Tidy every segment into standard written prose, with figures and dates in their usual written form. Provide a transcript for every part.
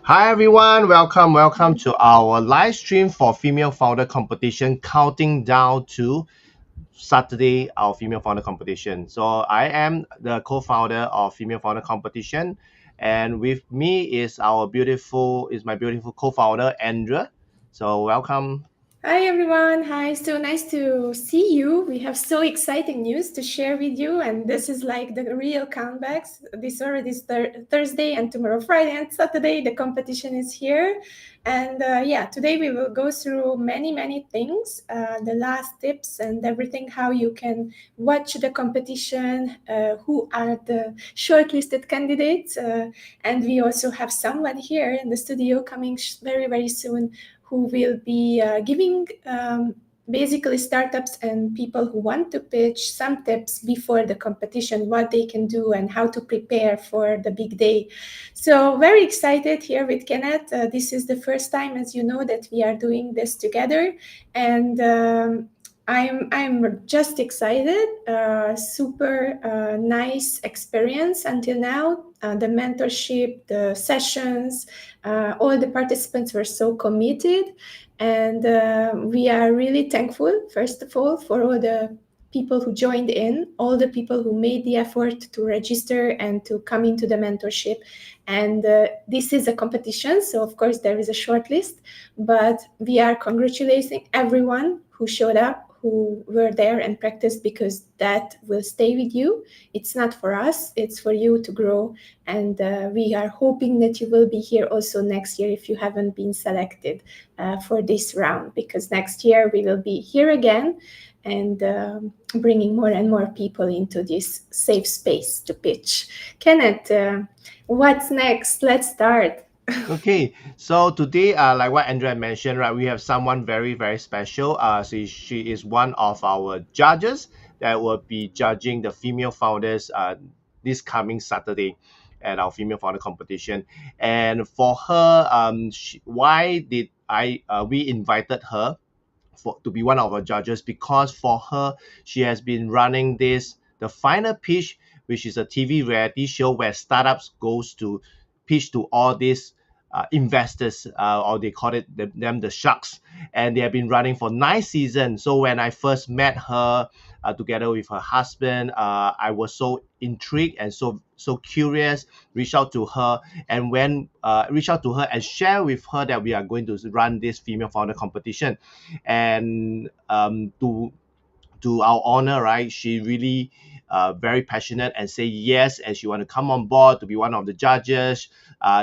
Hi everyone, welcome to our live stream for female founder competition, counting down to Saturday, our female founder competition. So I am the co-founder of female founder competition, and with me is my beautiful co-founder Andrea. So welcome. Hi everyone. Hi, so nice to see you. We have so exciting news to share with you, and this is like the real comebacks. This already is Thursday, and tomorrow Friday and Saturday the competition is here. And yeah, today we will go through many things, the last tips and everything, how you can watch the competition, who are the shortlisted candidates, and we also have someone here in the studio coming very soon who will be giving basically startups and people who want to pitch some tips before the competition, what they can do and how to prepare for the big day. So very excited here with Kenneth. This is the first time, as you know, that we are doing this together, and I'm just excited. Super nice experience until now. The mentorship, the sessions, all the participants were so committed, and we are really thankful, first of all, for all the people who joined in, all the people who made the effort to register and to come into the mentorship. And this is a competition, so of course there is a short list, but we are congratulating everyone who showed up, who were there and practiced, because that will stay with you. It's not for us, it's for you to grow. And we are hoping that you will be here also next year if you haven't been selected for this round, because next year we will be here again and bringing more and more people into this safe space to pitch. Kenneth, what's next? Let's start. Okay, so today, like what Andrea mentioned, right, we have someone very special. She is one of our judges that will be judging the female founders this coming Saturday at our female founder competition. And for her, why did we invited her to be one of our judges? Because for her, she has been running the final pitch, which is a TV reality show where startups goes to pitch to all these investors, or they call them the sharks, and they have been running for 9 seasons. So when I first met her together with her husband, I was so intrigued and so curious. Reach out to her, and when reach out to her and share with her that we are going to run this female founder competition, and to our honor, right? She really very passionate and say yes, and she want to come on board to be one of the judges.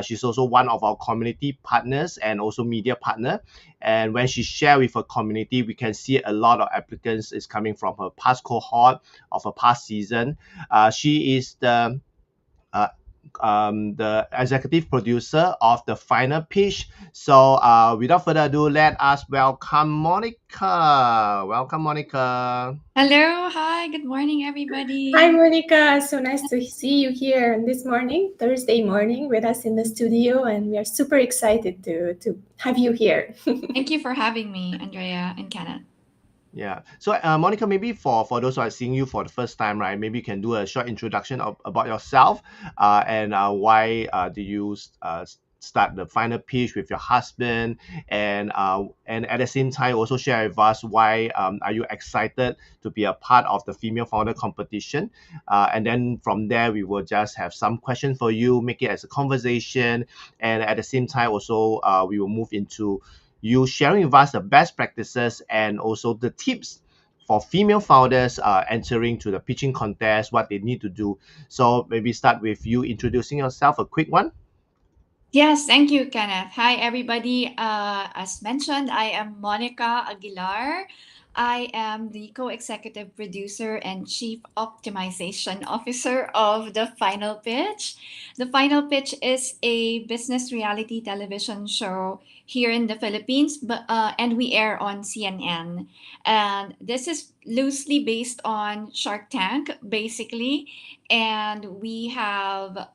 She's also one of our community partners and also media partner. And when she share with her community, we can see a lot of applicants is coming from her past cohort of her past season. She is uh, the executive producer of the final pitch. So without further ado, let us welcome Monica. Welcome, Monica. Hello, hi, good morning, everybody. Hi, Monica. So nice to see you here this morning, Thursday morning, with us in the studio, and we are super excited to have you here. Thank you for having me, Andrea and Kenneth. Yeah. So, Monica, maybe for those who are seeing you for the first time, right? Maybe you can do a short introduction about yourself, and why do you start the final pitch with your husband, and at the same time also share with us why are you excited to be a part of the female founder competition, and then from there we will just have some questions for you, make it as a conversation, and at the same time also we will move into you sharing with us the best practices and also the tips for female founders entering to the pitching contest, what they need to do. So maybe start with you introducing yourself, a quick one. Yes, thank you, Kenneth. Hi, everybody. As mentioned, I am Monica Aguilar. I am the co-executive producer and chief optimization officer of The Final Pitch. The Final Pitch is a business reality television show here in the Philippines, and we air on CNN. And this is loosely based on Shark Tank, basically. And we have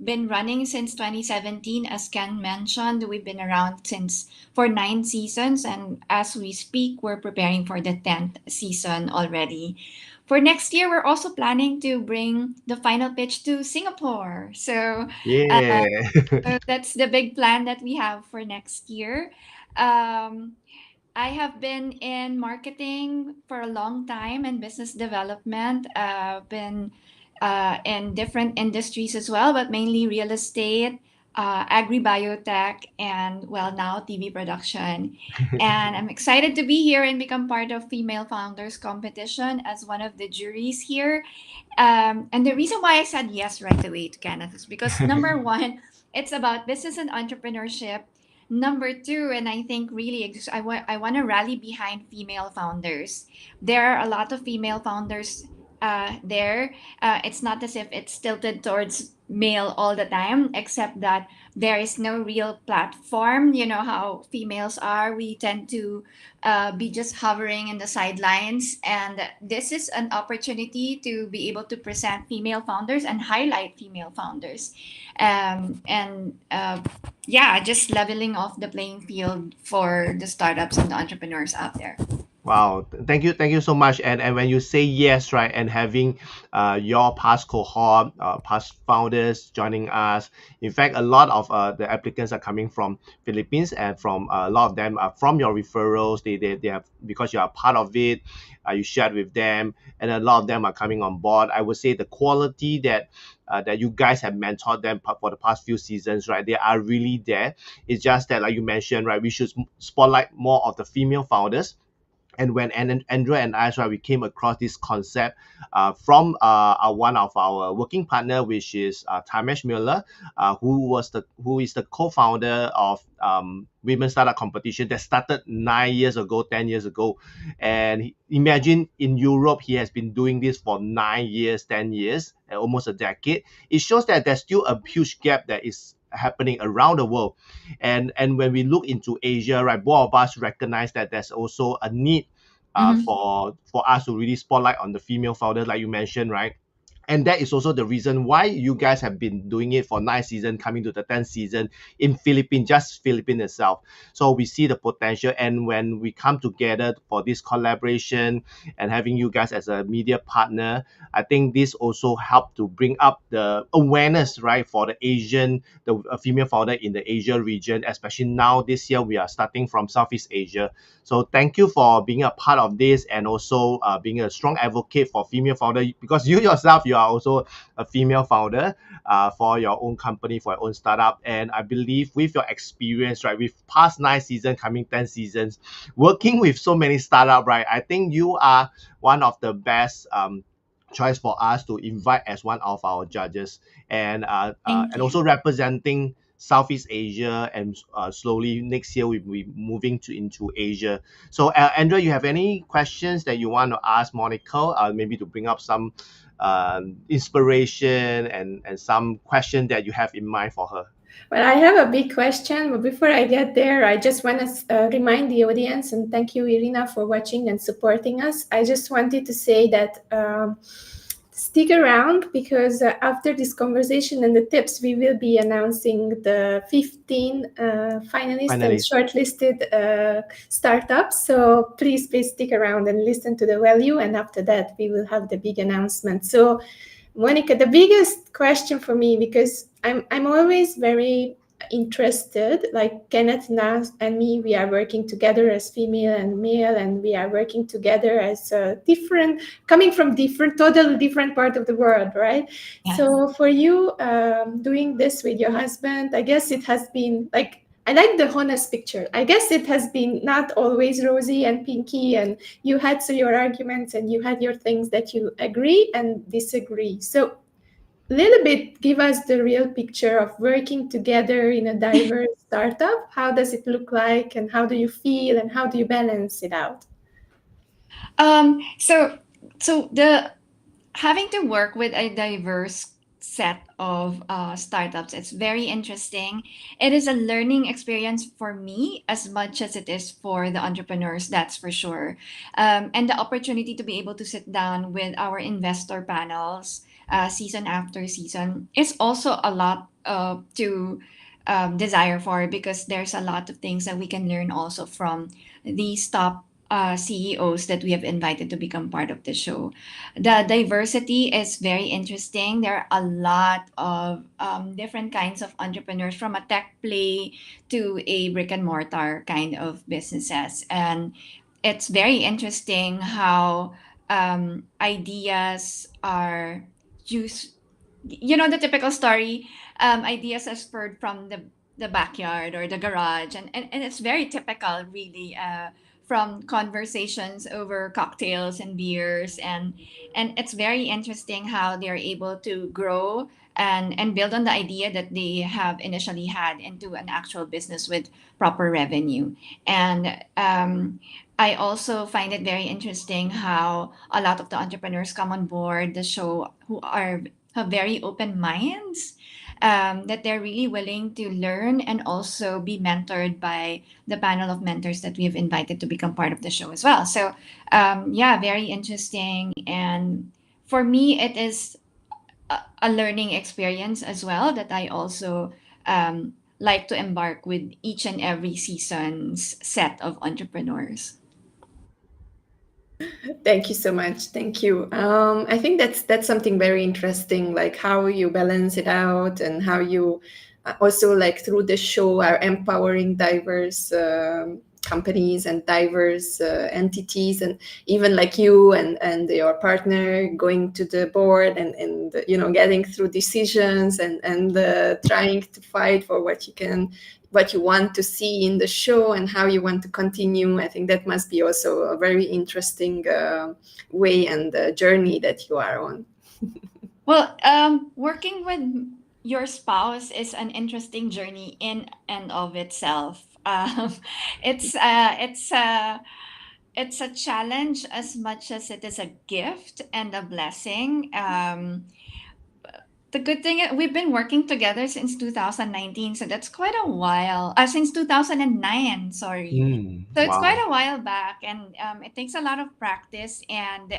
been running since 2017. As Ken mentioned, we've been around since for 9 seasons, and as we speak, we're preparing for the 10th season already. for next year, we're also planning to bring the final pitch to Singapore. Yeah. So that's the big plan that we have for next year. Um, I have been in marketing for a long time and business development. Been in different industries as well, but mainly real estate, agri-biotech, and well, now TV production. And I'm excited to be here and become part of Female Founders Competition as one of the juries here. And the reason why I said yes right away to Kenneth is because number one, it's about business and entrepreneurship. Number two, and I think really I want to rally behind female founders. There are a lot of female founders there. It's not as if it's tilted towards male all the time, except that there is no real platform. You know how females are. We tend to be just hovering in the sidelines. And this is an opportunity to be able to present female founders and highlight female founders. And yeah, just leveling off the playing field for the startups and the entrepreneurs out there. Wow, thank you so much. And when you say yes, right, and having your past cohort, past founders joining us. In fact, a lot of the applicants are coming from Philippines, and from a lot of them are from your referrals. They have, because you are part of it, you shared with them, and a lot of them are coming on board. I would say the quality that you guys have mentored them for the past few seasons, right? They are really there. It's just that, like you mentioned, right, we should spotlight more of the female founders. And when Andrew and I, right, we came across this concept from one of our working partner, which is Tamesh Miller, who is the co-founder of Women Startup Competition that started 9 years ago, 10 years ago. And imagine, in Europe, he has been doing this for 9 years, 10 years, almost a decade. It shows that there's still a huge gap that is happening around the world. And when we look into Asia, right, both of us recognize that there's also a need Mm-hmm. for us to really spotlight on the female founders, like you mentioned, right? And that is also the reason why you guys have been doing it for 9 seasons, coming to the 10th season in Philippines, just Philippines itself. So we see the potential. And when we come together for this collaboration and having you guys as a media partner, I think this also helped to bring up the awareness, right, for the female founder in the Asia region, especially now this year we are starting from Southeast Asia. So thank you for being a part of this, and also being a strong advocate for female founder, because you yourself, you are also a female founder for your own company, for your own startup. And I believe with your experience, right, with past 9 seasons, coming 10 seasons, working with so many startup, right, I think you are one of the best choice for us to invite as one of our judges, Thank and you. also representing Southeast Asia, and slowly next year we'll be moving into Asia. So Andrea, you have any questions that you want to ask Monica, maybe to bring up some inspiration and some question that you have in mind for her? Well, I have a big question, but before I get there, I just want to remind the audience, and thank you, Irina, for watching and supporting us. I just wanted to say that stick around, because after this conversation and the tips, we will be announcing the 15 finalists and Finally. shortlisted startups. So please stick around and listen to the value. And after that, we will have the big announcement. So Monica, the biggest question for me, because I'm always very interested, like Kenneth and me, we are working together as female and male, and we are working together as different, coming from totally different part of the world, right? Yes. So for you, doing this with your husband, I guess it has been like, I like the honest picture. I guess it has been not always rosy and pinky, and you had your arguments and you had your things that you agree and disagree. So a little bit give us the real picture of working together in a diverse startup. How does it look like, and how do you feel, and how do you balance it out? So the having to work with a diverse set of startups, it's very interesting. It is a learning experience for me as much as it is for the entrepreneurs, that's for sure. And the opportunity to be able to sit down with our investor panels season after season is also a lot to desire for, because there's a lot of things that we can learn also from these top CEOs that we have invited to become part of the show. The diversity is very interesting. There are a lot of different kinds of entrepreneurs, from a tech play to a brick and mortar kind of businesses. And it's very interesting how ideas are used. You know, the typical story, ideas are spurred from the backyard or the garage, and it's very typical, really, from conversations over cocktails and beers, and it's very interesting how they're able to grow and build on the idea that they have initially had into an actual business with proper revenue. And I also find it very interesting how a lot of the entrepreneurs come on board the show who are have very open minds, that they're really willing to learn and also be mentored by the panel of mentors that we have invited to become part of the show as well. So, yeah, very interesting. And for me, it is a learning experience as well that I also like to embark with each and every season's set of entrepreneurs. Thank you so much. Thank you. I think that's something very interesting, like how you balance it out and how you also, like, through the show, are empowering diverse companies and diverse entities, and even like you and your partner going to the board and getting through decisions and trying to fight for what you want to see in the show and how you want to continue. I think that must be also a very interesting way and journey that you are on. Well, working with your spouse is an interesting journey in and of itself. It's it's a challenge as much as it is a gift and a blessing. The good thing is we've been working together since 2019, so that's quite a while. Since 2009, sorry. So it's quite Wow. a while back, and it takes a lot of practice, and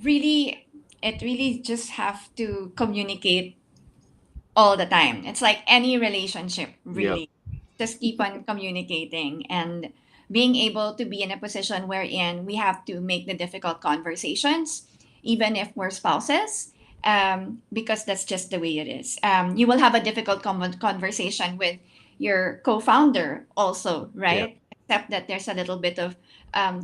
really, it really just have to communicate all the time. It's like any relationship, Yep. really. Just keep on communicating and being able to be in a position wherein we have to make the difficult conversations, even if we're spouses, because that's just the way it is. You will have a difficult conversation with your co founder also, Yep. right? Except that there's a little bit of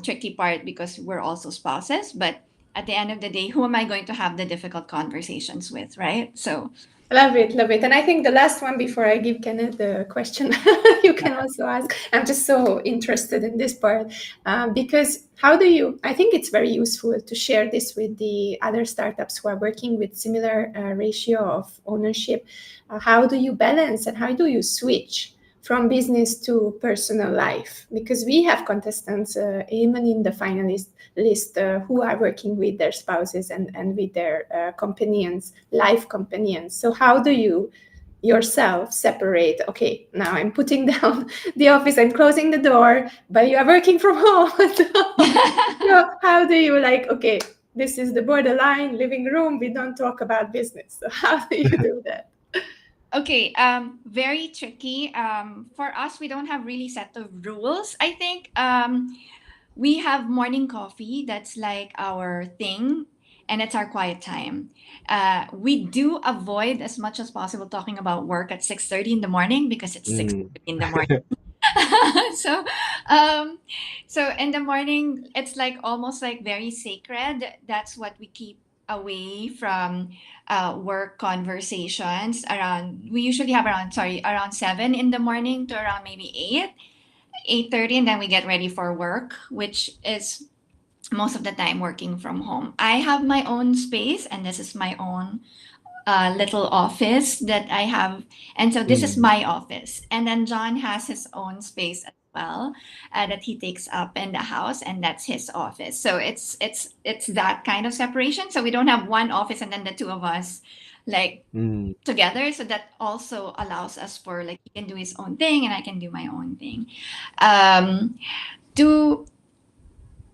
tricky part because we're also spouses. But at the end of the day, who am I going to have the difficult conversations with, right? So, Love it, love it. And I think the last one before I give Kenneth the question, you can also ask. I'm just so interested in this part because how do you? I think it's very useful to share this with the other startups who are working with similar ratio of ownership. How do you balance and how do you switch from business to personal life? Because we have contestants, even in the finalist list, who are working with their spouses and with their companions, life companions. So how do you yourself separate, okay, now I'm putting down the office, I'm closing the door, but you are working from home. So how do you, like, okay, this is the borderline living room, we don't talk about business. So how do you do that? okay, very tricky. For us, we don't have really set of rules. I think we have morning coffee. That's like our thing, and it's our quiet time. We do avoid as much as possible talking about work at 6:30 in the morning because it's six Mm. thirty in the morning. so um so in the morning it's like almost like very sacred. That's what we keep away from work conversations. Around we usually have around 7 in the morning to around maybe 8:30, and then we get ready for work, which is most of the time working from home. I have my own space, and this is my own little office that I have. And so this is Mm. my office. And then John has his own space as well, that he takes up in the house, and that's his office. So it's that kind of separation. So we don't have one office and then the two of us like Mm. together. So that also allows us for, like, he can do his own thing and I can do my own thing. To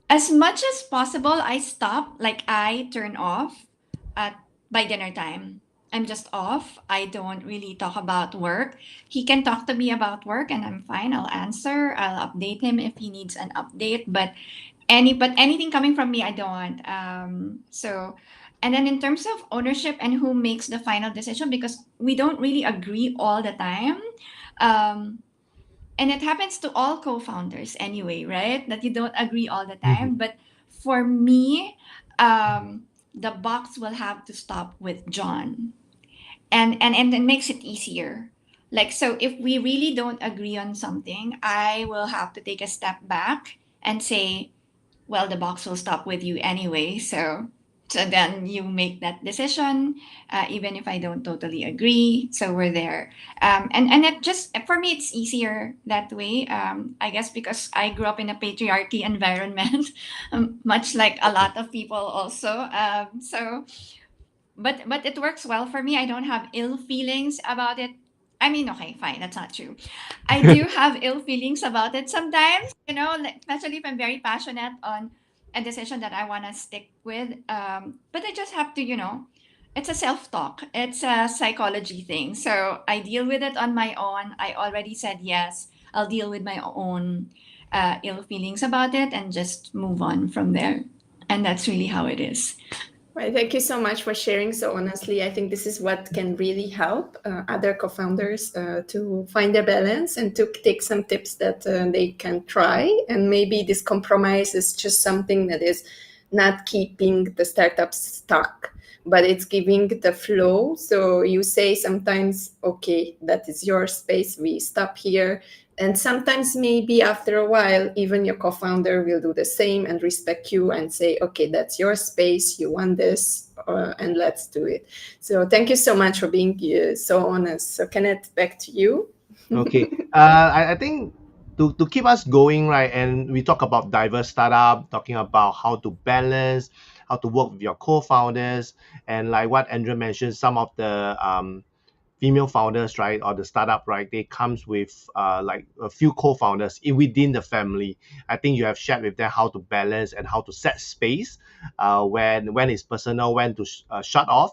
as much as possible, I stop, like I turn off at by dinner time. I'm just off. I don't really talk about work. He can talk to me about work and I'm fine. I'll answer. I'll update him if he needs an update. But anything coming from me, I don't. So and then in terms of ownership and who makes the final decision, because we don't really agree all the time. Um, and it happens to all co-founders anyway, right? That you don't agree all the Mhm. time. But for me, the box will have to stop with John, and it makes it easier. Like, so if we really don't agree on something, I will have to take a step back and say, well, the box will stop with you anyway. So then you make that decision, even if I don't totally agree. So we're there. And it just, for me, it's easier that way. I guess because I grew up in a patriarchy environment, much like a lot of people also. But it works well for me. I don't have ill feelings about it. I mean, okay, fine, that's not true. I do have ill feelings about it sometimes, like, especially if I'm very passionate on a decision that I want to stick with. But I just have to, it's a self talk, it's a psychology thing. So I deal with it on my own. I already said yes. I'll deal with my own ill feelings about it and just move on from there. And that's really how it is. Well, thank you so much for sharing so honestly. I think this is what can really help other co-founders to find their balance and to take some tips that they can try. And maybe this compromise is just something that is not keeping the startup stuck, but it's giving the flow. So you say sometimes, okay, that is your space. We stop here. And sometimes maybe after a while, even your co-founder will do the same and respect you and say, okay, that's your space. You want this, and let's do it. So thank you so much for being so honest. So Kenneth, back to you. Okay. I think to keep us going, right, and we talk about diverse startup, talking about how to balance, how to work with your co-founders, and like what Andrea mentioned, some of the female founders, right, or the startup, right, they comes with like a few co-founders within the family. I think you have shared with them how to balance and how to set space, when it's personal, when to shut off,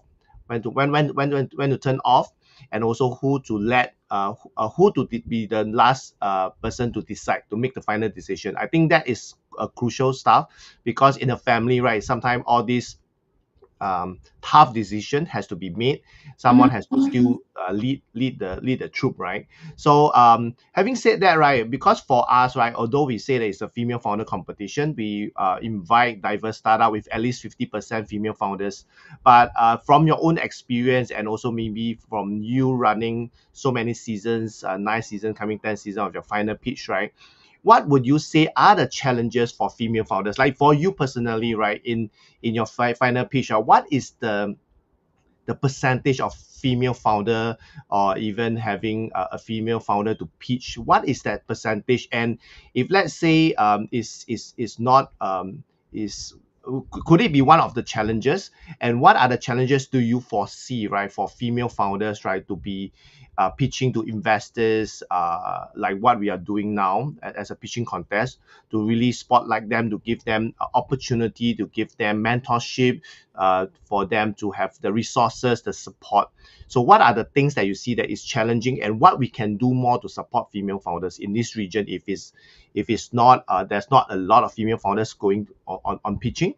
when to turn off, and also who to let who to be the last person to decide to make the final decision. I think that is a crucial stuff, because in a family, right, sometimes all these tough decision has to be made. Someone has to Mhm. still lead the troop, right? So having said that, right, because for us, right, although we say that it's a female founder competition, we invite diverse startup with at least 50% female founders. But from your own experience, and also maybe from you running so many seasons, 9 seasons, coming 10 seasons of your final pitch, right? What would you say are the challenges for female founders? Like for you personally, right, in your final pitch, what is the percentage of female founder, or even having a female founder to pitch? What is that percentage? And if let's say is not is could it be one of the challenges? And what are the challenges do you foresee, right, for female founders, right, to be pitching to investors, like what we are doing now as a pitching contest, to really spotlight them, to give them opportunity, to give them mentorship, for them to have the resources, the support. So what are the things that you see that is challenging, and what we can do more to support female founders in this region, if it's not there's not a lot of female founders going on pitching?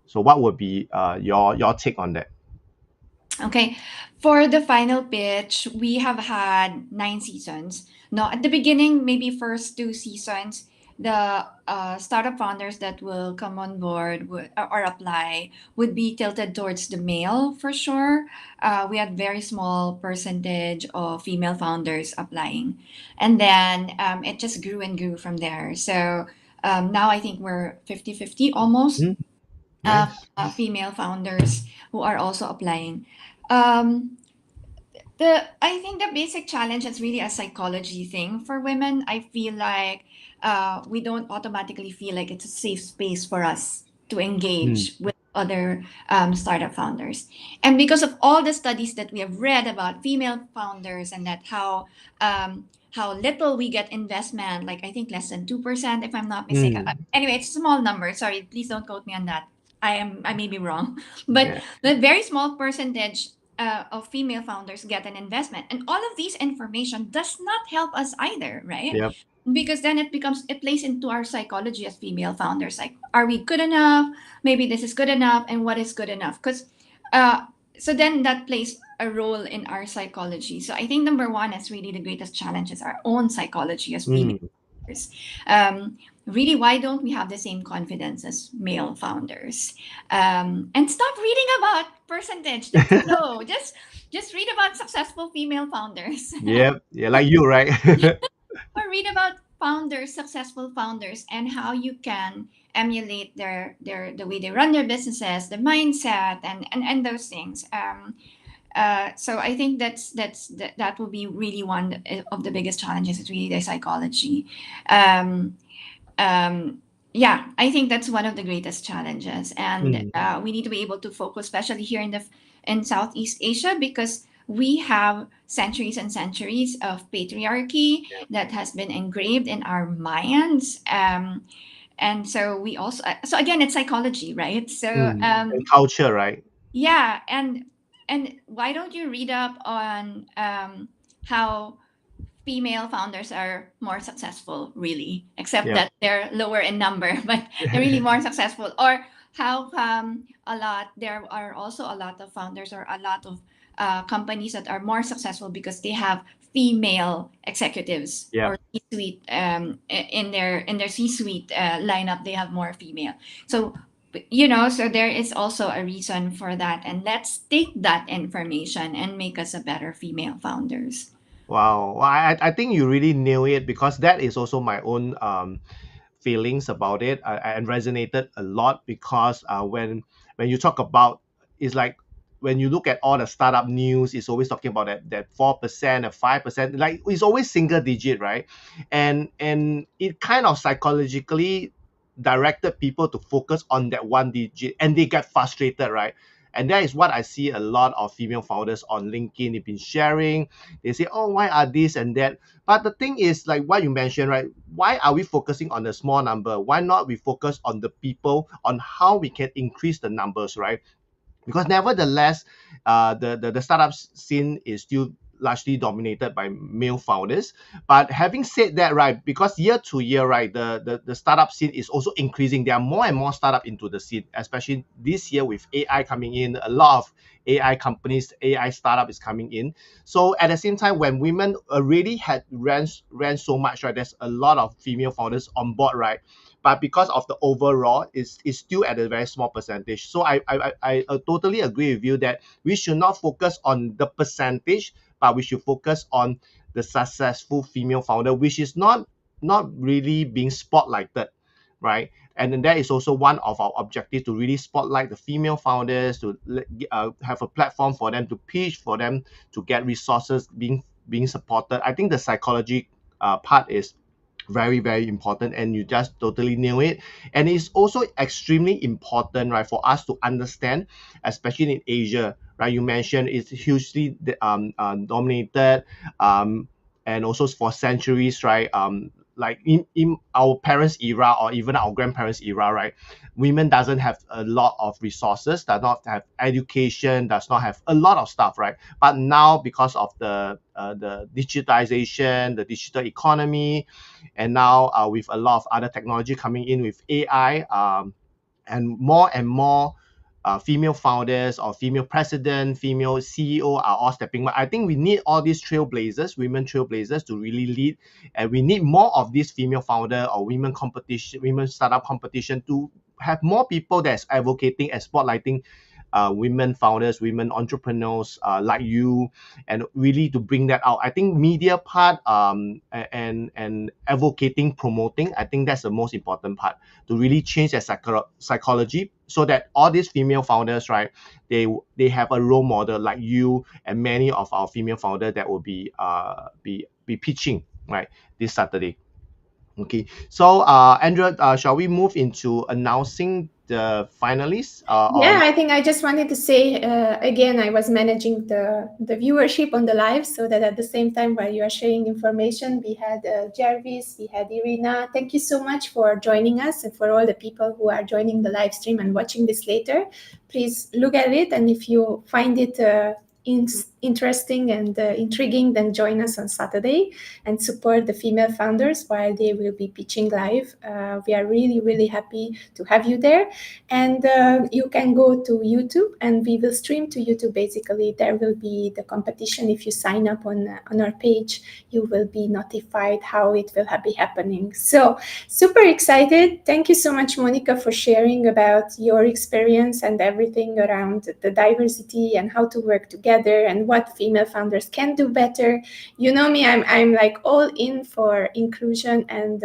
So what would be your take on that? Okay. For the final pitch, we have had 9 seasons. No, at the beginning, maybe first 2 seasons, the startup founders that will come on board or apply would be tilted towards the male for sure. We had very small percentage of female founders applying, and then it just grew and grew from there. So now I think we're 50-50 almost, Mm, nice. female founders who are also applying. Um, the I think the basic challenge is really a psychology thing for women. I feel like we don't automatically feel like it's a safe space for us to Mm, engage with other startup founders, and because of all the studies that we have read about female founders and that how little we get investment, like I think less than 2%, if I'm not mistaken. mm, Anyway, it's a small number. Sorry, please don't quote me on that. I may be wrong, but yeah. the very small percentage of female founders get an investment, and all of these information does not help us either, right? Yep. Because then it plays into our psychology as female founders, like, are we good enough? Maybe this is good enough, and what is good enough? Because so then that plays a role in our psychology. So I think number one is really the greatest challenge is our own psychology as female Mm. founders. Really, why don't we have the same confidence as male founders? And stop reading about percentage. That's low. Just read about successful female founders. Yep. Yeah, like you, right? Or read about founders, successful founders, and how you can emulate their the way they run their businesses, the mindset, and those things. So I think that will be really one of the biggest challenges. Is really their psychology. Um, yeah, I think that's one of the greatest challenges, and Mm. we need to be able to focus, especially here in Southeast Asia, because we have centuries and centuries of patriarchy that has been engraved in our minds. And so we also, so again, it's psychology, right? So Mm. And culture, right? yeah, and why don't you read up on how female founders are more successful, really, except Yep. that they're lower in number, but they're really more successful. Or how there are also a lot of founders or a lot of companies that are more successful because they have female executives Yep. or C-suite in their C-suite lineup. They have more female. So so there is also a reason for that, and let's take that information and make us a better female founders. Wow. Well, I think you really nail it, because that is also my own feelings about it, and resonated a lot, because when you talk about, it's like when you look at all the startup news, it's always talking about that 4% or 5%, like it's always single digit, right? And it kind of psychologically directed people to focus on that one digit, and they get frustrated, right? And that is what I see a lot of female founders on LinkedIn. They've been sharing. They say, "Oh, why are this and that?" But the thing is, like what you mentioned, right? Why are we focusing on the small number? Why not we focus on the people, on how we can increase the numbers, right? Because nevertheless, the startup scene is still largely dominated by male founders. But having said that, right, because year to year, right, the startup scene is also increasing. There are more and more startup into the scene, especially this year with AI coming in. A lot of AI companies, AI startup is coming in. So at the same time, when women already had ran so much, right, there's a lot of female founders on board, right? But because of the overall, is still at a very small percentage. So I totally agree with you that we should not focus on the percentage, but we should focus on the successful female founder, which is not really being spotlighted, right? And then that is also one of our objectives, to really spotlight the female founders, to have a platform for them to pitch, for them to get resources being supported. I think the psychology part is very very important, and you just totally nail it. And it's also extremely important, right, for us to understand, especially in Asia, right? You mentioned it's hugely dominated, and also for centuries, right? Like in our parents era, or even our grandparents era, right, women doesn't have a lot of resources, does not have education, does not have a lot of stuff, right? But now, because of the digitization, the digital economy, and now with a lot of other technology coming in with AI, and more female founders or female president, female CEO are all stepping up. I think we need all these trailblazers, women trailblazers, to really lead, and we need more of this female founder or women competition, women startup competition, to have more people that's advocating and spotlighting women founders, women entrepreneurs like you, and really to bring that out. I think media part, and advocating, promoting, I think that's the most important part, to really change their psychology, so that all these female founders, right, they have a role model like you and many of our female founders that will be pitching, right, this Saturday. Okay, so Andrew, shall we move into announcing the finalists? Yeah, I think I just wanted to say again, I was managing the viewership on the live, so that at the same time while you are sharing information, we had Jarvis, we had Irina. Thank you so much for joining us, and for all the people who are joining the live stream and watching this later. Please look at it, and if you find it interesting and intriguing, then join us on Saturday and support the female founders while they will be pitching live. We are really, really happy to have you there. And you can go to YouTube and we will stream to YouTube. Basically, there will be the competition. If you sign up on our page, you will be notified how it will be happening. So super excited. Thank you so much, Monica, for sharing about your experience and everything around the diversity and how to work together and what female founders can do better. You know me, I'm like all in for inclusion, and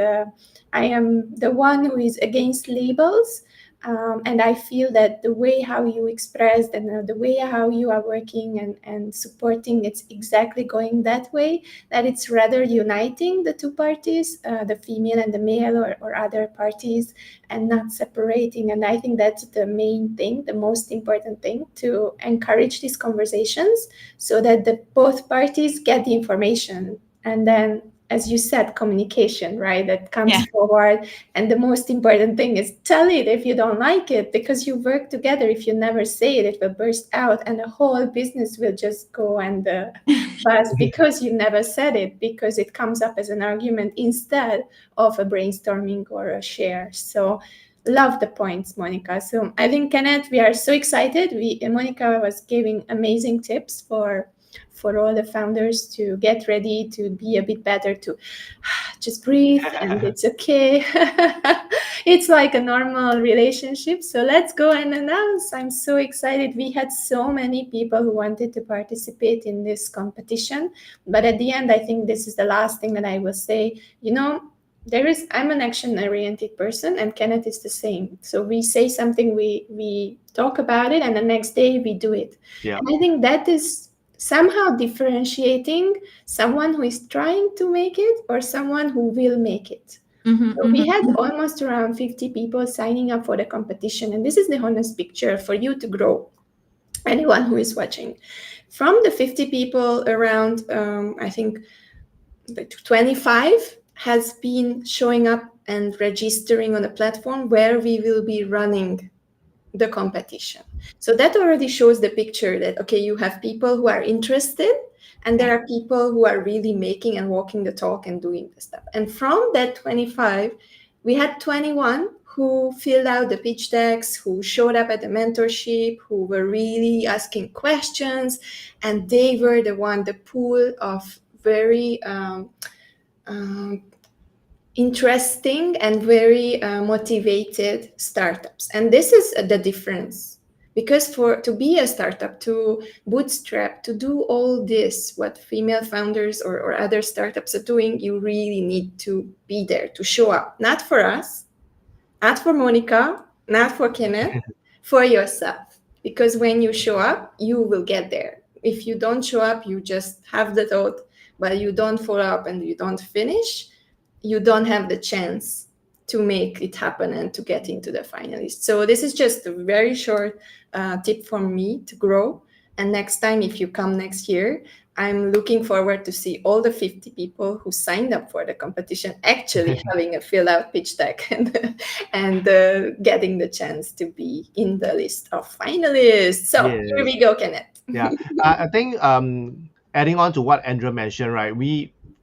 I am the one who is against labels. And I feel that the way how you expressed and the way how you are working and supporting, it's exactly going that way, that it's rather uniting the two parties, the female and the male, or other parties, and not separating. And I think that's the main thing, the most important thing, to encourage these conversations so that both parties get the information. And then, as you said, communication, right? That comes forward. And the most important thing is tell it if you don't like it, because you work together. If you never say it, it will burst out and the whole business will just go and bust because you never said it, because it comes up as an argument instead of a brainstorming or a share. So love the points, Monica. So I think, Kenneth, we are so excited. Monica was giving amazing tips for all the founders to get ready, to be a bit better, to just breathe, and it's okay. It's like a normal relationship. So let's go and announce. I'm so excited. We had so many people who wanted to participate in this competition, but at the end, I think this is the last thing that I will say. I'm an action-oriented person, and Kenneth is the same. So we say something, we talk about it, and the next day we do it. Yeah. And I think that is somehow differentiating someone who is trying to make it or someone who will make it. So we had almost around 50 people signing up for the competition, and this is the honest picture for you to grow. Anyone who is watching, from the 50 people, around I think 25 has been showing up and registering on a platform where we will be running the competition. So that already shows the picture that, okay, you have people who are interested, and there are people who are really making and walking the talk and doing the stuff. And from that 25, we had 21 who filled out the pitch decks, who showed up at the mentorship, who were really asking questions, and they were the pool of very interesting and very motivated startups. And this is the difference, because to be a startup, to bootstrap, to do all this, what female founders or other startups are doing, you really need to be there, to show up, not for us, not for Monica, not for Kenneth, for yourself. Because when you show up, you will get there. If you don't show up, you just have the thought, but you don't follow up and you don't finish, you don't have the chance to make it happen and to get into the finalists. So this is just a very short tip from me to grow. And next time, if you come next year, I'm looking forward to see all the 50 people who signed up for the competition actually having a fill out pitch deck and getting the chance to be in the list of finalists. So Here we go, Kenneth. Yeah, I think adding on to what Andrea mentioned, right?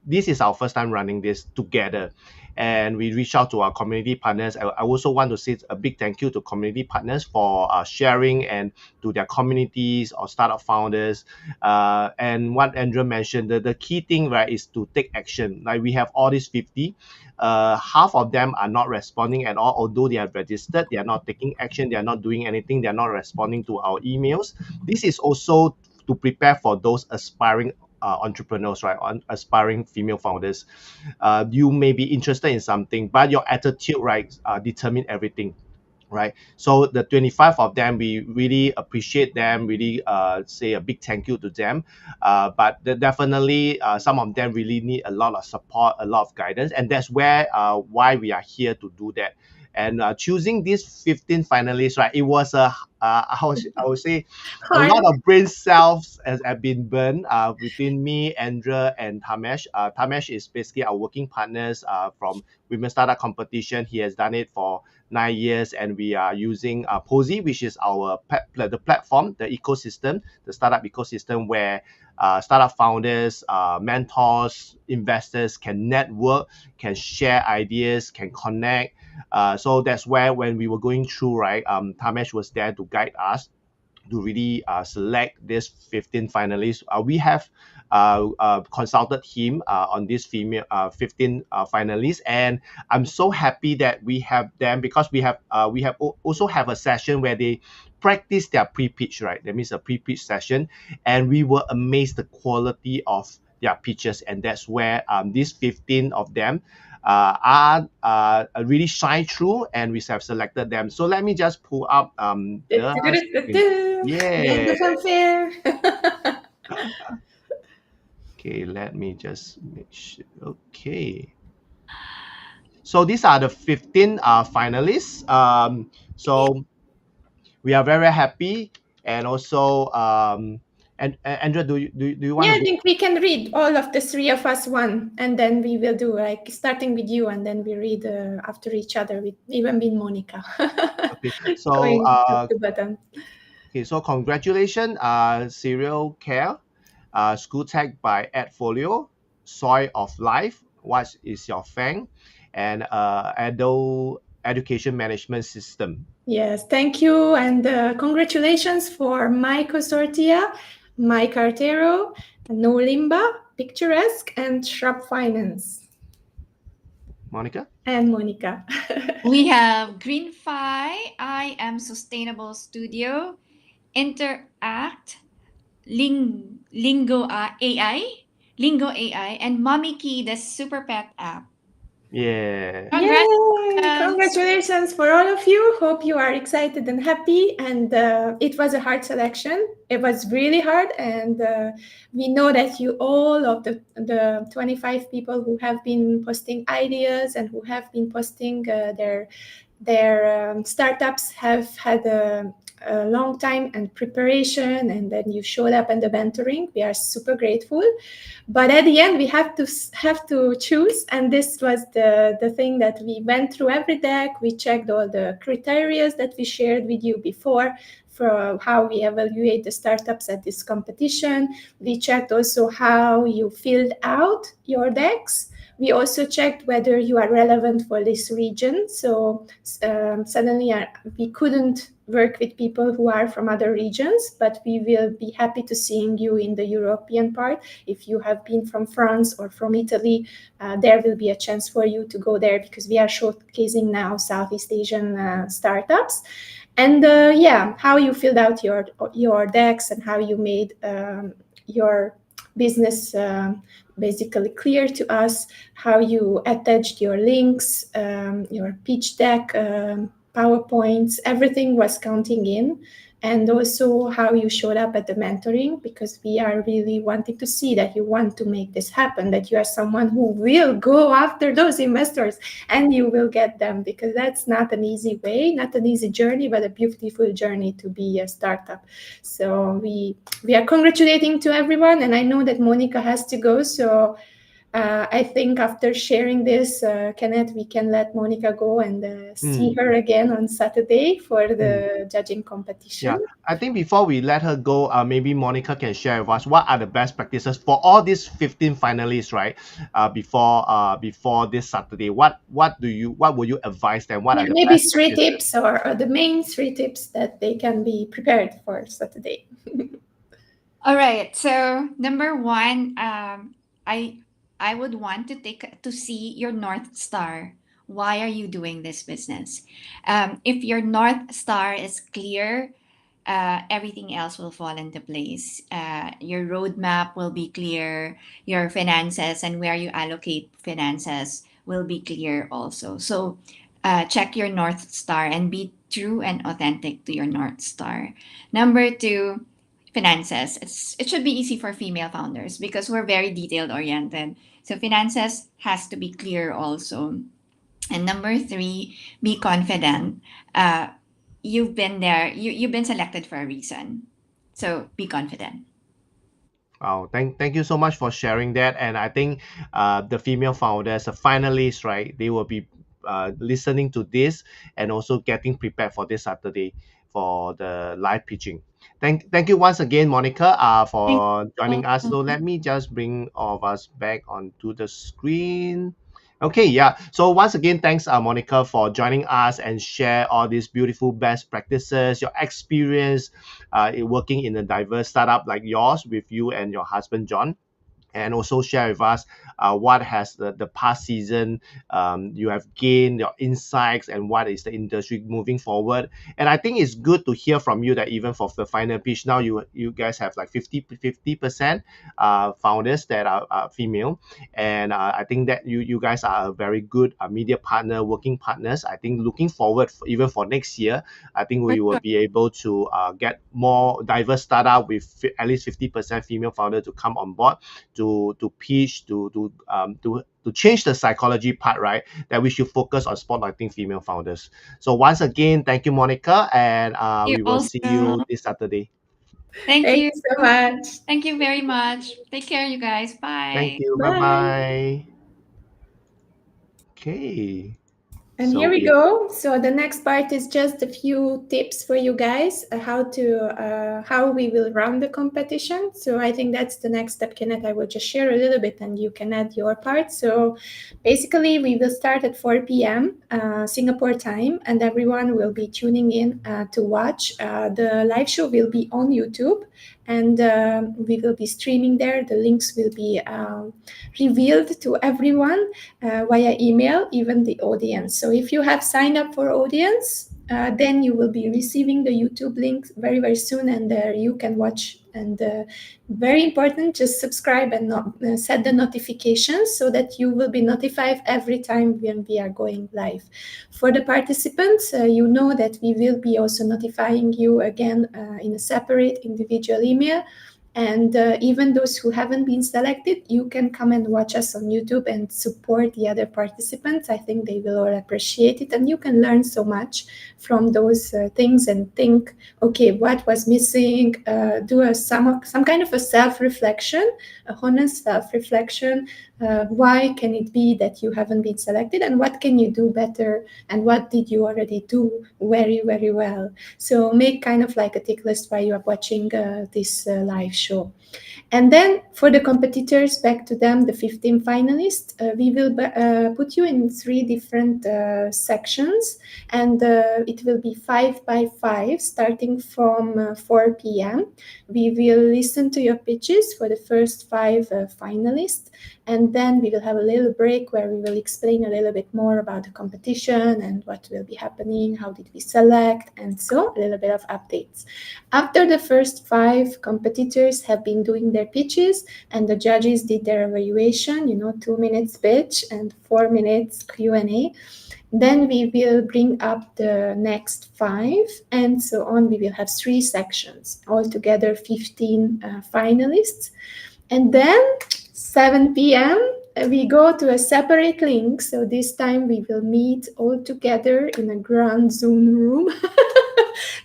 This is our first time running this together, and we reach out to our community partners. I also want to say a big thank you to community partners for sharing and to their communities or startup founders. And what Andrea mentioned, the key thing, right, is to take action. Like we have all these 50. Half of them are not responding at all, although they have registered. They are not taking action. They are not doing anything. They are not responding to our emails. This is also to prepare for those aspiring entrepreneurs, right? Aspiring female founders. You may be interested in something, but your attitude, right, determine everything. Right, so the 25 of them, we really appreciate them, really say a big thank you to them, but definitely some of them really need a lot of support, a lot of guidance, and that's where why we are here to do that. And choosing these 15 finalists, right, it was I would say a lot of brain cells have been burned between me, Andrea, and Tamesh. Tamesh is basically our working partners from Women Startup Competition. He has done it for 9 years, and we are using Posy, which is our the platform, the ecosystem, the startup ecosystem where startup founders, mentors, investors can network, can share ideas, can connect. So that's where when we were going through, right, Tamesh was there to guide us to really select this 15 finalists. We have consulted him on this 15 finalists, and I'm so happy that we have them because we have also have a session where they practice their pre-pitch, right? That means a pre-pitch session, and we were amazed the quality of their pitches, and that's where these 15 of them really shine through, and we have selected them. So let me just pull up the screen. Get Yeah. the fanfare. Okay, let me just make sure. Okay. So these are the 15 finalists. So we are very happy, and also and Andrea, do you want Yeah, to I go? think we can read all of the three of us one, and then we will do like starting with you, and then we read after each other, with even with Monica. Okay. So Going top to bottom. okay. So congratulations, Serial Care, School Tech by Adfolio, Soil of Life, What is Your Fang, and Adult Education Management System. Yes, thank you, and congratulations for Mike Osortia, Mike Artero, No Limba, Picturesque, and Shrub Finance, Monica? and Monica. We have GreenFi, I Am Sustainable Studio, Interact, Lingo AI, and Mommy Key, the Super Pet app. Yeah. Yay! Congratulations! Congratulations for all of you. Hope you are excited and happy. And it was a hard selection. It was really hard. And we know that you all of the 25 people who have been posting ideas and who have been posting their startups have had a long time and preparation, and then you showed up in the mentoring. We are super grateful, but at the end we have to choose, and this was the thing that we went through every deck. We checked all the criteria that we shared with you before for how we evaluate the startups at this competition. We checked also how you filled out your decks. We also checked whether you are relevant for this region. So suddenly we couldn't work with people who are from other regions, but we will be happy to seeing you in the European part. If you have been from France or from Italy, there will be a chance for you to go there, because we are showcasing now Southeast Asian startups. And how you filled out your decks and how you made your business basically clear to us, how you attached your links, your pitch deck, PowerPoints, everything was counting in. And also how you showed up at the mentoring, because we are really wanting to see that you want to make this happen, that you are someone who will go after those investors and you will get them, because that's not an easy way, not an easy journey, but a beautiful journey to be a startup. So we are congratulating to everyone, and I know that Monica has to go, so I think after sharing this, Kenneth, we can let Monica go and see her again on Saturday for the judging competition. Yeah, I think before we let her go, maybe Monica can share with us what are the best practices for all these 15 finalists, right? Before this Saturday, what would you advise them? What Yeah, are the maybe best three practices? tips, or the main three tips that they can be prepared for Saturday. All right. So number one, I would want to see your North Star. Why are you doing this business? If your North Star is clear, everything else will fall into place. Your roadmap will be clear. Your finances and where you allocate finances will be clear also. So check your North Star and be true and authentic to your North Star. Number two, finances. It should be easy for female founders because we're very detailed oriented. So finances has to be clear also. And number three, be confident. You've been there. You've been selected for a reason. So be confident. Wow, thank you so much for sharing that. And I think the female founders, the finalists, right, they will be listening to this and also getting prepared for this Saturday for the live pitching. Thank you once again, Monica, Thank for you. joining us. So let me just bring all of us back onto the screen. Okay, yeah. So once again, thanks, Monica, for joining us and share all these beautiful best practices, your experience in working in a diverse startup like yours with you and your husband John, and also share with us what has the past season you have gained, your insights, and what is the industry moving forward. And I think it's good to hear from you that even for the final pitch now, you guys have like 50% founders that are female. And I think that you guys are a very good media partner, working partners. I think looking forward even for next year, I think For we will sure. be able to get more diverse startup with at least 50% female founder to come on board to pitch to change the psychology part, right? That we should focus on spotlighting female founders. So once again, thank you, Monica, and You we will see also. you this Saturday. Thank Thank you. you so much. Thank you very much. Take care, you guys. Thank Bye. you. Bye Bye. bye. Okay. And here So we it go. So the next part is just a few tips for you guys how we will run the competition. So I think that's the next step, Kenneth. I will just share a little bit, and you can add your part. So basically, we will start at 4 p.m. Singapore time, and everyone will be tuning in to watch. The live show will be on YouTube, and we will be streaming there. The links will be revealed to everyone via email, even the audience. So if you have signed up for audience, then you will be receiving the YouTube link very, very soon, and there you can watch. And very important, just subscribe and set the notifications so that you will be notified every time when we are going live. For the participants, you know that we will be also notifying you again in a separate individual email. And even those who haven't been selected, you can come and watch us on YouTube and support the other participants. I think they will all appreciate it. And you can learn so much from those things and think, okay, what was missing? Do some kind of a self-reflection, a honest self-reflection. Why can it be that you haven't been selected? And what can you do better? And what did you already do very, very well? So make kind of like a tick list while you are watching this live show. And then for the competitors, back to them, the 15 finalists, we will put you in 3 different sections, and it will be 5 by 5, starting from 4 p.m. We will listen to your pitches for the first 5 finalists, and then we will have a little break where we will explain a little bit more about the competition and what will be happening, how did we select, and so a little bit of updates. After the first 5 competitors have been doing their pitches and the judges did their evaluation, 2 minutes pitch and 4 minutes Q&A, then we will bring up the next 5 and so on. We will have 3 sections, altogether 15 finalists. And then 7 p.m. we go to a separate link. So this time we will meet all together in a grand Zoom room.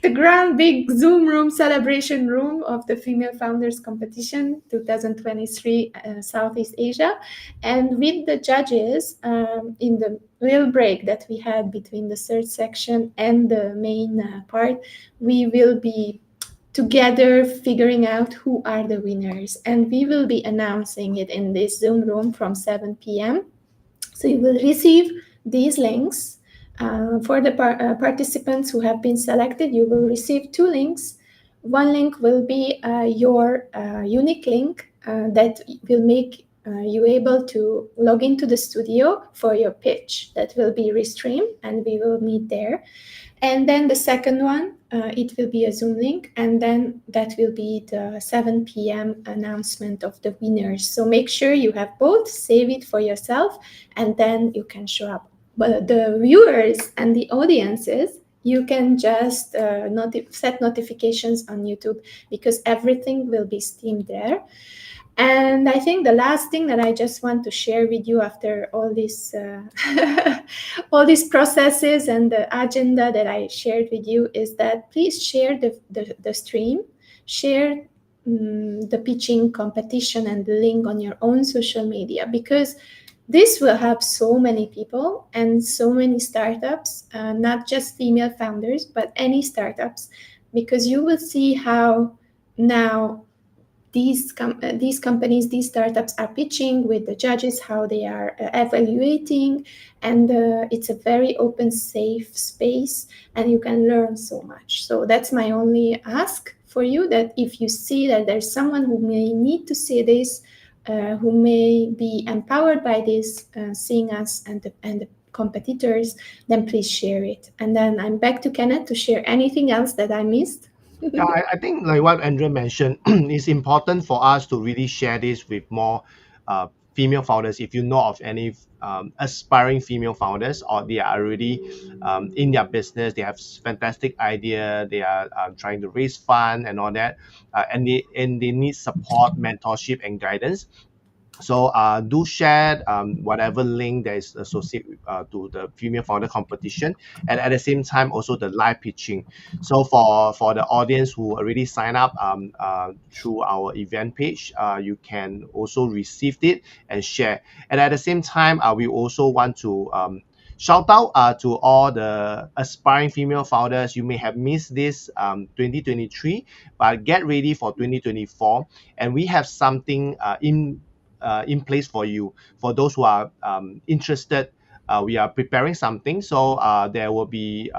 The grand big Zoom room, celebration room of the Female Founders Competition 2023 Southeast Asia. And with the judges in the little break that we had between the third section and the main part, we will be together figuring out who are the winners. And we will be announcing it in this Zoom room from 7 p.m. So you will receive these links. For the participants who have been selected, you will receive 2 links. One link will be your unique link that will make you able to log into the studio for your pitch. That will be restreamed, and we will meet there. And then the second one, it will be a Zoom link, and then that will be the 7 p.m. announcement of the winners. So make sure you have both, save it for yourself, and then you can show up. But the viewers and the audiences, you can just set notifications on YouTube, because everything will be streamed there. And I think the last thing that I just want to share with you after all these all these processes and the agenda that I shared with you is that please share the stream, share the pitching competition and the link on your own social media, because this will help so many people and so many startups, not just female founders, but any startups, because you will see how now these companies, these startups are pitching with the judges, how they are evaluating, and it's a very open, safe space, and you can learn so much. So that's my only ask for you, that if you see that there's someone who may need to see this, who may be empowered by this, seeing us and the competitors, then please share it. And then I'm back to Kenneth to share anything else that I missed. Yeah, I think like what Andrea mentioned, it's important for us to really share this with more female founders. If you know of any aspiring female founders, or they are already in their business, they have fantastic idea, they are trying to raise fund and all that, and they need support, mentorship, and guidance. So do share whatever link that is associated to the female founder competition, and at the same time also the live pitching. So for the audience who already sign up through our event page, you can also receive it and share. And at the same time, we also want to shout out to all the aspiring female founders. You may have missed this 2023, but get ready for 2024, and we have something in place for you. For those who are interested, we are preparing something. So there will be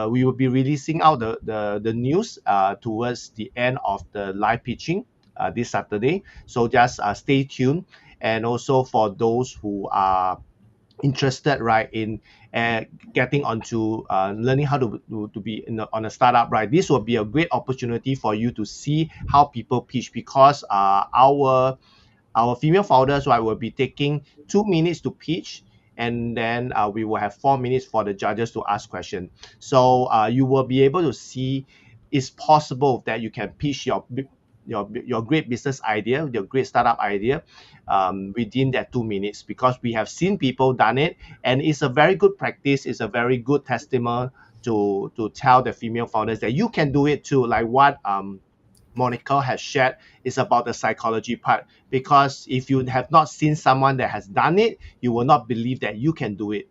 we will be releasing out the news towards the end of the live pitching this Saturday. So just stay tuned. And also for those who are interested, right, in getting onto learning how to be on a startup, right, this will be a great opportunity for you to see how people pitch, because our female founders, right, will be taking 2 minutes to pitch, and then we will have 4 minutes for the judges to ask questions. So you will be able to see it's possible that you can pitch your great business idea, your great startup idea within that 2 minutes, because we have seen people done it, and it's a very good practice. It's a very good testimony to tell the female founders that you can do it too. Like what Monica has shared is about the psychology part, because if you have not seen someone that has done it, you will not believe that you can do it.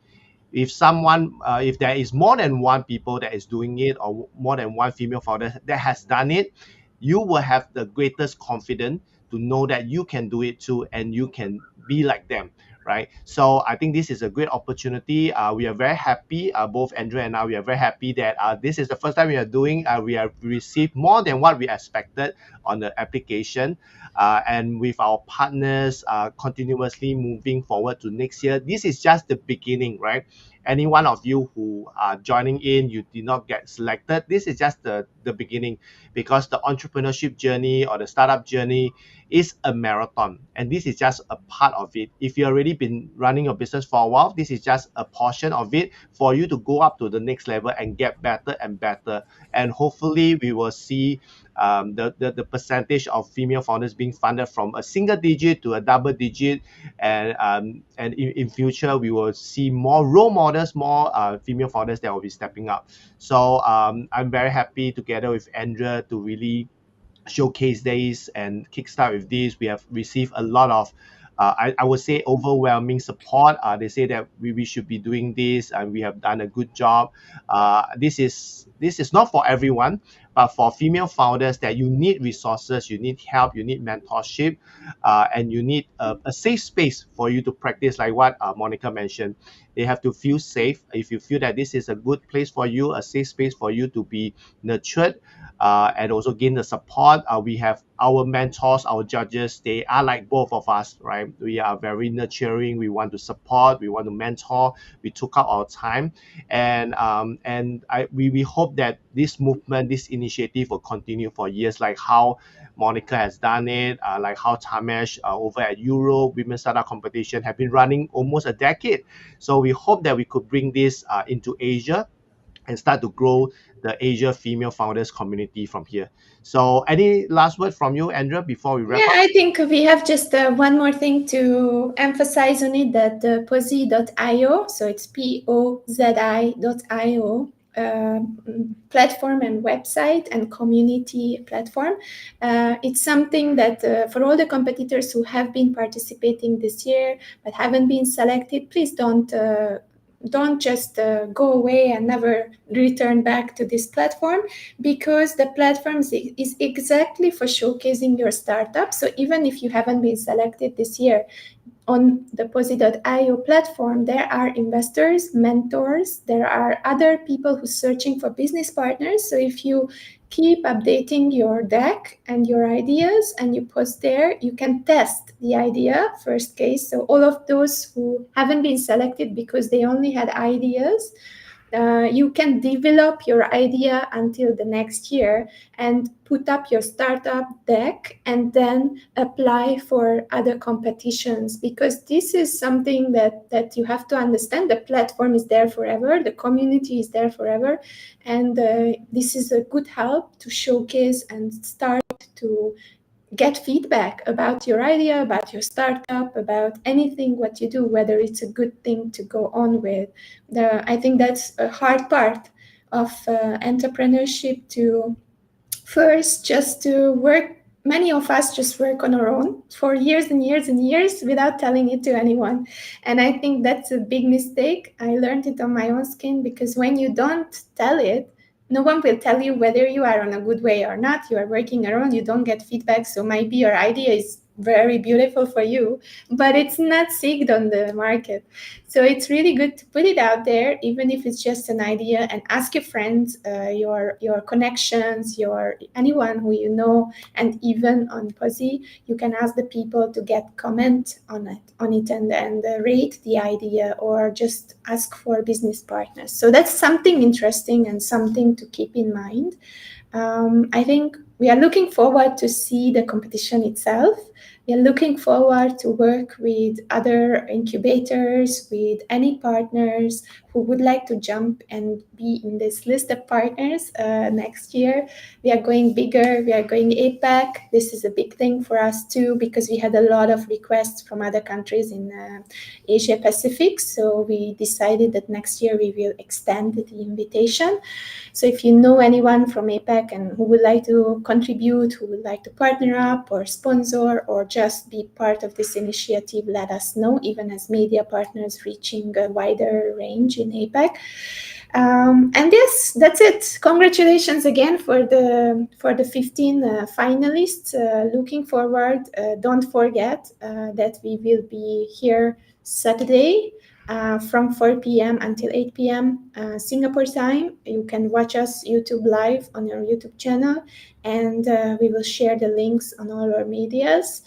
If there is more than one people that is doing it, or more than one female founder that has done it, you will have the greatest confidence to know that you can do it too, and you can be like them, right? So I think this is a great opportunity. We are very happy, both Andrea and I, we are very happy that this is the first time we are doing. We have received more than what we expected on the application, and with our partners continuously moving forward to next year. This is just the beginning, right? Any one of you who are joining in, you did not get selected, this is just the beginning, because the entrepreneurship journey or the startup journey is a marathon, and this is just a part of it. If you already been running your business for a while, this is just a portion of it for you to go up to the next level and get better and better. And hopefully we will see the percentage of female founders being funded from a single digit to a double digit, and in future we will see more role models, more female founders that will be stepping up. So I'm very happy together with Andrea to really showcase this and kickstart with this. We have received a lot of I would say overwhelming support. They say that we should be doing this, and we have done a good job. This is not for everyone, but for female founders that you need resources, you need help, you need mentorship, and you need a safe space for you to practice, like what Monica mentioned. They have to feel safe. If you feel that this is a good place for you, a safe space for you to be nurtured, and also gain the support. We have our mentors, our judges. They are like both of us, right? We are very nurturing. We want to support. We want to mentor. We took out our time, and we hope that this movement, this initiative, will continue for years, like how Monica has done it, like how Tamesh over at Euro Women's Startup Competition have been running almost a decade. So we hope that we could bring this into Asia and start to grow the Asia female founders community from here. So any last word from you, Andrea, before we wrap Yeah, up? I think we have just one more thing to emphasize on it, that pozi.io, so it's pozi.io, platform and website and community platform. It's something that for all the competitors who have been participating this year but haven't been selected, please don't just go away and never return back to this platform, because the platform is exactly for showcasing your startup. So even if you haven't been selected this year, on the Posi.io platform, there are investors, mentors, there are other people who are searching for business partners. So if you keep updating your deck and your ideas and you post there, you can test the idea, first case. So all of those who haven't been selected because they only had ideas, you can develop your idea until the next year and put up your startup deck and then apply for other competitions, because this is something that you have to understand. The platform is there forever, the community is there forever, and this is a good help to showcase and start to get feedback about your idea, about your startup, about anything what you do, whether it's a good thing to go on with. I think that's a hard part of entrepreneurship, to first just to work. Many of us just work on our own for years and years and years without telling it to anyone, and I think that's a big mistake. I learned it on my own skin, because when you don't tell it, no one will tell you whether you are on a good way or not. You are working around, you don't get feedback, so maybe your idea is very beautiful for you, but it's not seeked on the market. So it's really good to put it out there, even if it's just an idea, and ask your friends, your connections, your anyone who you know, and even on Posi, you can ask the people to get comment on it, and rate the idea, or just ask for business partners. So that's something interesting and something to keep in mind. I think we are looking forward to see the competition itself. We are looking forward to work with other incubators, with any partners who would like to jump and be in this list of partners next year. We are going bigger. We are going APAC. This is a big thing for us too, because we had a lot of requests from other countries in Asia Pacific. So we decided that next year we will extend the invitation. So if you know anyone from APAC and who would like to contribute, who would like to partner up or sponsor or just be part of this initiative, let us know, even as media partners reaching a wider range in APAC. And yes, that's it. Congratulations again for the 15 finalists. Looking forward. Don't forget that we will be here Saturday from 4 p.m. until 8 p.m. Singapore time. You can watch us YouTube live on our YouTube channel, and we will share the links on all our medias.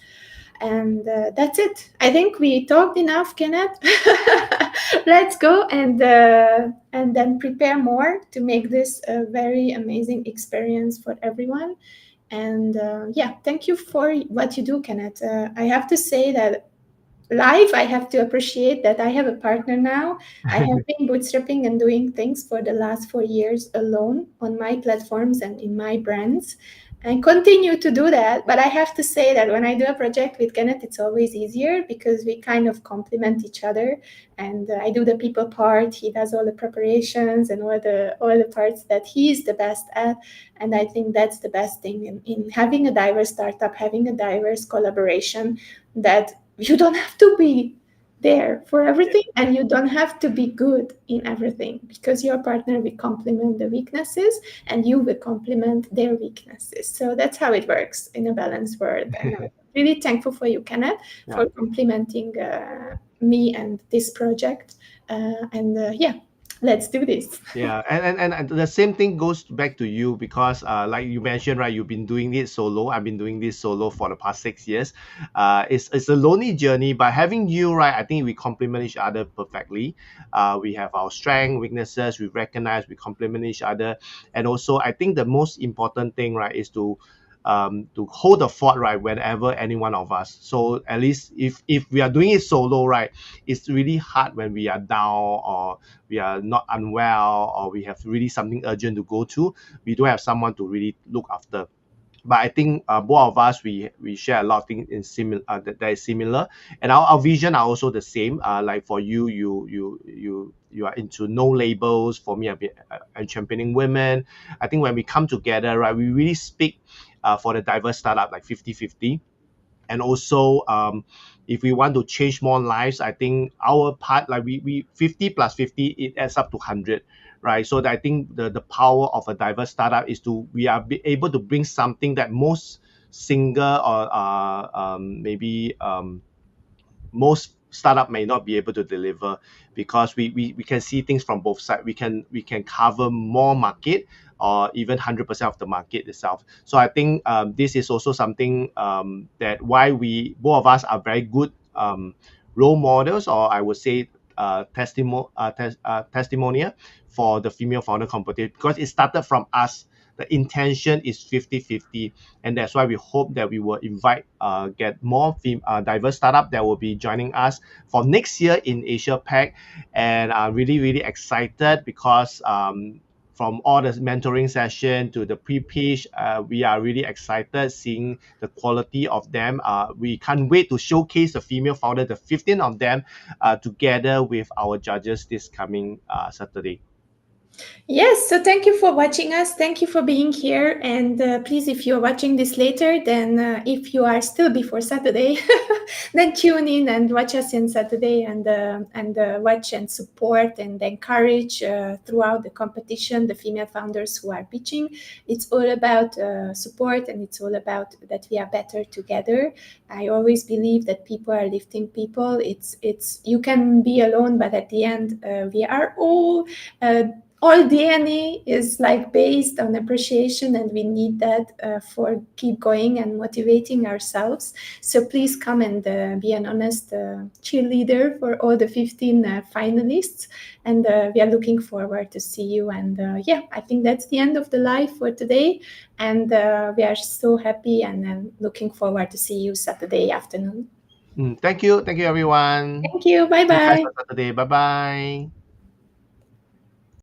And that's it. I think we talked enough, Kenneth. Let's go and then prepare more to make this a very amazing experience for everyone. And yeah, thank you for what you do, Kenneth. I have to say that life, I have to appreciate that I have a partner now. I have been bootstrapping and doing things for the last 4 years alone on my platforms and in my brands, and continue to do that. But I have to say that when I do a project with Kenneth, it's always easier because we kind of complement each other. And I do the people part, he does all the preparations and all the parts that he's the best at. And I think that's the best thing in having a diverse startup, having a diverse collaboration, that you don't have to be there for everything, and you don't have to be good in everything, because your partner will complement the weaknesses and you will complement their weaknesses. So that's how it works in a balanced world. And I'm really thankful for you, Kenneth, for complimenting me and this project. Yeah, let's do this. Yeah, and the same thing goes back to you, because like you mentioned, right, you've been doing it solo. I've been doing this solo for the past 6 years. It's a lonely journey, but having you, right, I think we complement each other perfectly. We have our strength, weaknesses, we recognize, we complement each other. And also I think the most important thing, right, is to hold the fort, right, whenever any one of us. So at least if we are doing it solo, right, it's really hard when we are down, or we are not unwell, or we have really something urgent to go to. We don't have someone to really look after. but I think both of us we share a lot of things in similar that is similar, and our vision are also the same. Like for you, you are into no labels. For me, I'm championing women. I think when we come together, right, we really speak for the diverse startup like 50-50. And also if we want to change more lives, I think our part, like we 50 plus 50, it adds up to 100, right? So I think the power of a diverse startup is to we are able to bring something that most single or maybe most startup may not be able to deliver, because we can see things from both sides. We can cover more market or even 100% of the market itself. So I think this is also something that why we both of us are very good role models, or I would say testimonial for the female founder competition, because it started from us. The intention is 50-50, and that's why we hope that we will invite get more diverse startup that will be joining us for next year in Asia Pac. And I'm really really excited because from all the mentoring session to the pre-pitch, we are really excited seeing the quality of them. We can't wait to showcase the female founder, the 15 of them, together with our judges this coming Saturday. Yes, so thank you for watching us. Thank you for being here. And please, if you're watching this later, then if you are still before Saturday, then tune in and watch us on Saturday, and watch and support and encourage throughout the competition the female founders who are pitching. It's all about support, and it's all about that we are better together. I always believe that people are lifting people. It's you can be alone, but at the end, we are all DNA is like based on appreciation, and we need that for keep going and motivating ourselves. So please come and be an honest cheerleader for all the 15 finalists, and we are looking forward to see you. And yeah, I think that's the end of the live for today, and we are so happy and looking forward to see you Saturday afternoon. Thank you everyone. Thank you. Bye See you guys bye. on Saturday. Bye bye.